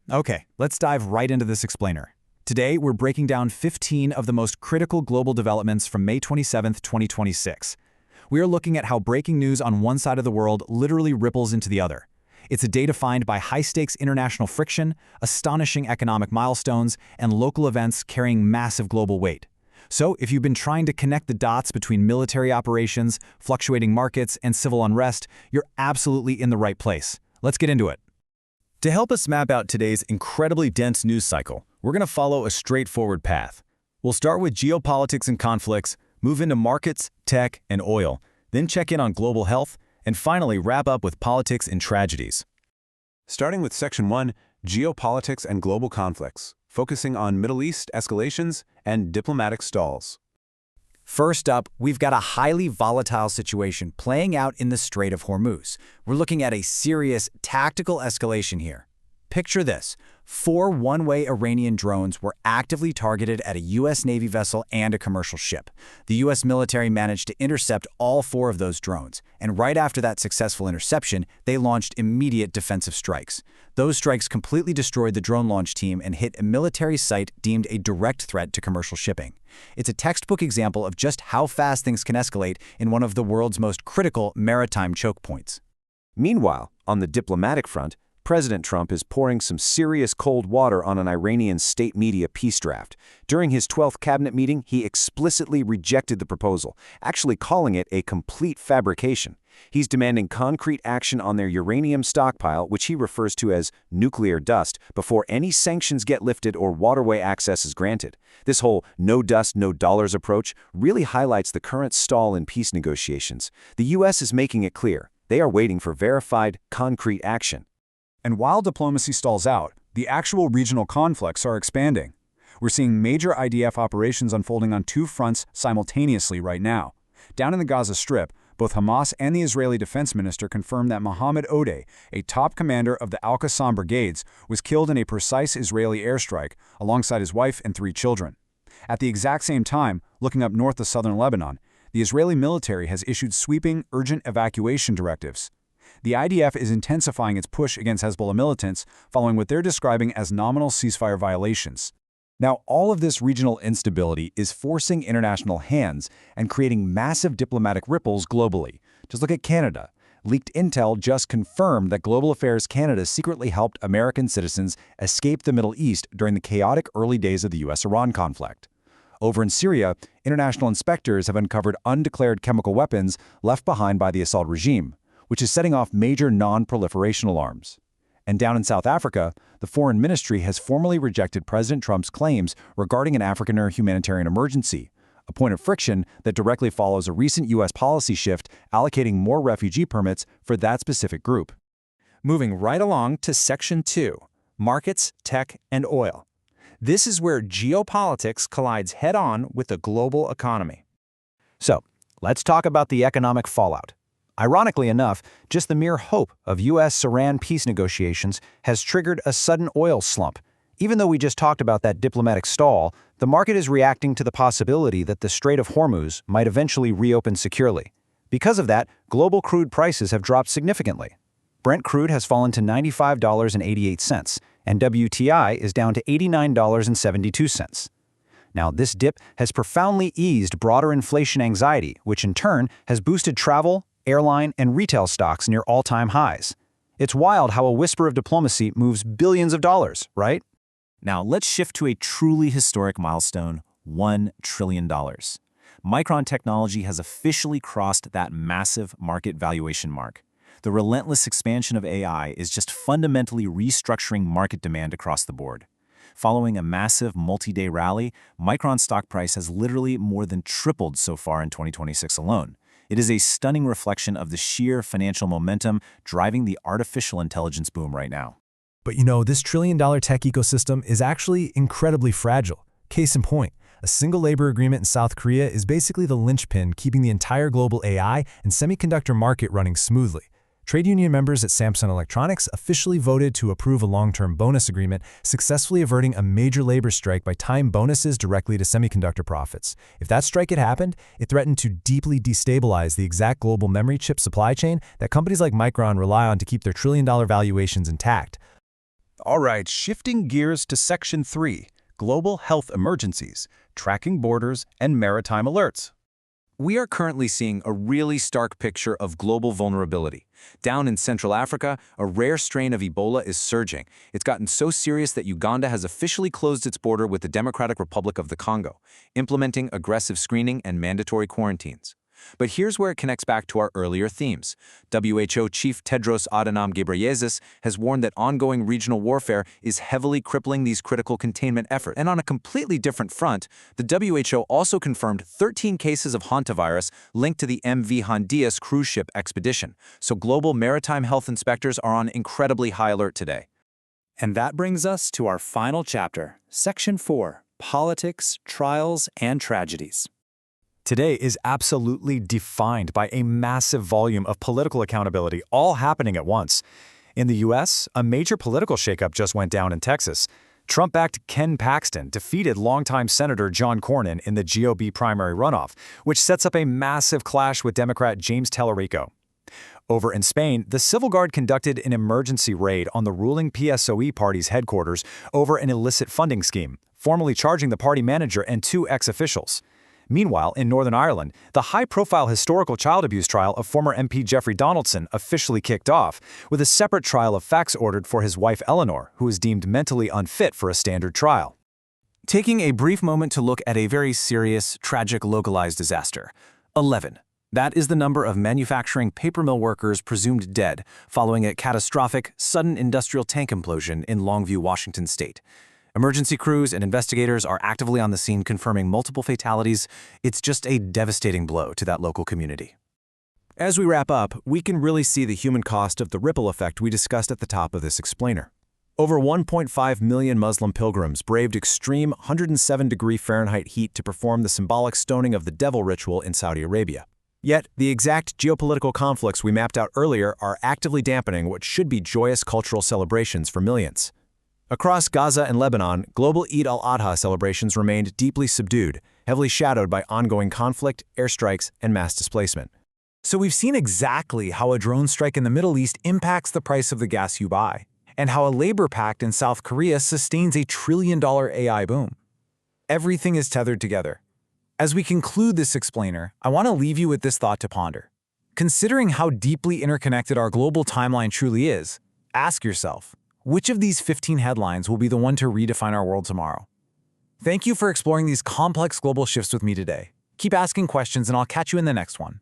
Okay, let's dive right into this explainer. Today, we're breaking down 15 of the most critical global developments from May 27, 2026. We are looking at how breaking news on one side of the world literally ripples into the other. It's a day defined by high-stakes international friction, astonishing economic milestones, and local events carrying massive global weight. So, if you've been trying to connect the dots between military operations, fluctuating markets, and civil unrest, you're absolutely in the right place. Let's get into it. To help us map out today's incredibly dense news cycle, we're going to follow a straightforward path. We'll start with geopolitics and conflicts, move into markets, tech, and oil, then check in on global health, and finally wrap up with politics and tragedies. Starting with Section 1, Geopolitics and Global Conflicts, focusing on Middle East escalations and diplomatic stalls. First up, we've got a highly volatile situation playing out in the Strait of Hormuz. We're looking at a serious tactical escalation here. Picture this. 4 one-way Iranian drones were actively targeted at a U.S. Navy vessel and a commercial ship. The U.S. military managed to intercept all 4 of those drones, and right after that successful interception, they launched immediate defensive strikes. Those strikes completely destroyed the drone launch team and hit a military site deemed a direct threat to commercial shipping. It's a textbook example of just how fast things can escalate in one of the world's most critical maritime choke points. Meanwhile, on the diplomatic front, President Trump is pouring some serious cold water on an Iranian state media peace draft. During his 12th cabinet meeting, he explicitly rejected the proposal, actually calling it a complete fabrication. He's demanding concrete action on their uranium stockpile, which he refers to as nuclear dust, before any sanctions get lifted or waterway access is granted. This whole no dust, no dollars approach really highlights the current stall in peace negotiations. The U.S. is making it clear they are waiting for verified, concrete action. And while diplomacy stalls out, the actual regional conflicts are expanding. We're seeing major IDF operations unfolding on 2 fronts simultaneously right now. Down in the Gaza Strip, both Hamas and the Israeli defense minister confirmed that Mohammed Odeh, a top commander of the Al-Qassam brigades, was killed in a precise Israeli airstrike alongside his wife and 3 children. At the exact same time, looking up north of southern Lebanon, the Israeli military has issued sweeping, urgent evacuation directives. The IDF is intensifying its push against Hezbollah militants following what they're describing as nominal ceasefire violations. Now, all of this regional instability is forcing international hands and creating massive diplomatic ripples globally. Just look at Canada. Leaked intel just confirmed that Global Affairs Canada secretly helped American citizens escape the Middle East during the chaotic early days of the U.S.-Iran conflict. Over in Syria, international inspectors have uncovered undeclared chemical weapons left behind by the Assad regime, which is setting off major non-proliferation alarms. And down in South Africa, the Foreign Ministry has formally rejected President Trump's claims regarding an Afrikaner humanitarian emergency, a point of friction that directly follows a recent U.S. policy shift allocating more refugee permits for that specific group. Moving right along to Section 2, Markets, Tech, and Oil. This is where geopolitics collides head-on with the global economy. So, let's talk about the economic fallout. Ironically enough, just the mere hope of U.S.-Iran peace negotiations has triggered a sudden oil slump. Even though we just talked about that diplomatic stall, the market is reacting to the possibility that the Strait of Hormuz might eventually reopen securely. Because of that, global crude prices have dropped significantly. Brent crude has fallen to $95.88, and WTI is down to $89.72. Now, this dip has profoundly eased broader inflation anxiety, which in turn has boosted travel, airline, and retail stocks near all-time highs. It's wild how a whisper of diplomacy moves billions of dollars, right? Now, let's shift to a truly historic milestone, $1 trillion. Micron technology has officially crossed that massive market valuation mark. The relentless expansion of AI is just fundamentally restructuring market demand across the board. Following a massive multi-day rally, Micron's stock price has literally more than tripled so far in 2026 alone. It is a stunning reflection of the sheer financial momentum driving the artificial intelligence boom right now. But this trillion-dollar tech ecosystem is actually incredibly fragile. Case in point, a single labor agreement in South Korea is basically the linchpin keeping the entire global AI and semiconductor market running smoothly. Trade union members at Samsung Electronics officially voted to approve a long-term bonus agreement, successfully averting a major labor strike by tying bonuses directly to semiconductor profits. If that strike had happened, it threatened to deeply destabilize the exact global memory chip supply chain that companies like Micron rely on to keep their trillion-dollar valuations intact. All right, shifting gears to Section 3, Global Health Emergencies, Tracking Borders and Maritime Alerts. We are currently seeing a really stark picture of global vulnerability. Down in Central Africa, a rare strain of Ebola is surging. It's gotten so serious that Uganda has officially closed its border with the Democratic Republic of the Congo, implementing aggressive screening and mandatory quarantines. But here's where it connects back to our earlier themes. WHO Chief Tedros Adhanom Ghebreyesus has warned that ongoing regional warfare is heavily crippling these critical containment efforts. And on a completely different front, the WHO also confirmed 13 cases of hantavirus linked to the MV Hondias cruise ship expedition. So global maritime health inspectors are on incredibly high alert today. And that brings us to our final chapter, Section 4, Politics, Trials, and Tragedies. Today is absolutely defined by a massive volume of political accountability all happening at once. In the U.S., a major political shakeup just went down in Texas. Trump-backed Ken Paxton defeated longtime Senator John Cornyn in the GOP primary runoff, which sets up a massive clash with Democrat James Tellerico. Over in Spain, the Civil Guard conducted an emergency raid on the ruling PSOE party's headquarters over an illicit funding scheme, formally charging the party manager and 2 ex-officials. Meanwhile, in Northern Ireland, the high-profile historical child abuse trial of former MP Jeffrey Donaldson officially kicked off, with a separate trial of facts ordered for his wife Eleanor, who was deemed mentally unfit for a standard trial. Taking a brief moment to look at a very serious, tragic localized disaster. 11. That is the number of manufacturing paper mill workers presumed dead following a catastrophic, sudden industrial tank implosion in Longview, Washington state. Emergency crews and investigators are actively on the scene confirming multiple fatalities. It's just a devastating blow to that local community. As we wrap up, we can really see the human cost of the ripple effect we discussed at the top of this explainer. Over 1.5 million Muslim pilgrims braved extreme 107-degree Fahrenheit heat to perform the symbolic stoning of the devil ritual in Saudi Arabia. Yet, the exact geopolitical conflicts we mapped out earlier are actively dampening what should be joyous cultural celebrations for millions. Across Gaza and Lebanon, global Eid al-Adha celebrations remained deeply subdued, heavily shadowed by ongoing conflict, airstrikes, and mass displacement. So we've seen exactly how a drone strike in the Middle East impacts the price of the gas you buy, and how a labor pact in South Korea sustains a trillion-dollar AI boom. Everything is tethered together. As we conclude this explainer, I want to leave you with this thought to ponder. Considering how deeply interconnected our global timeline truly is, ask yourself, which of these 15 headlines will be the one to redefine our world tomorrow? Thank you for exploring these complex global shifts with me today. Keep asking questions and I'll catch you in the next one.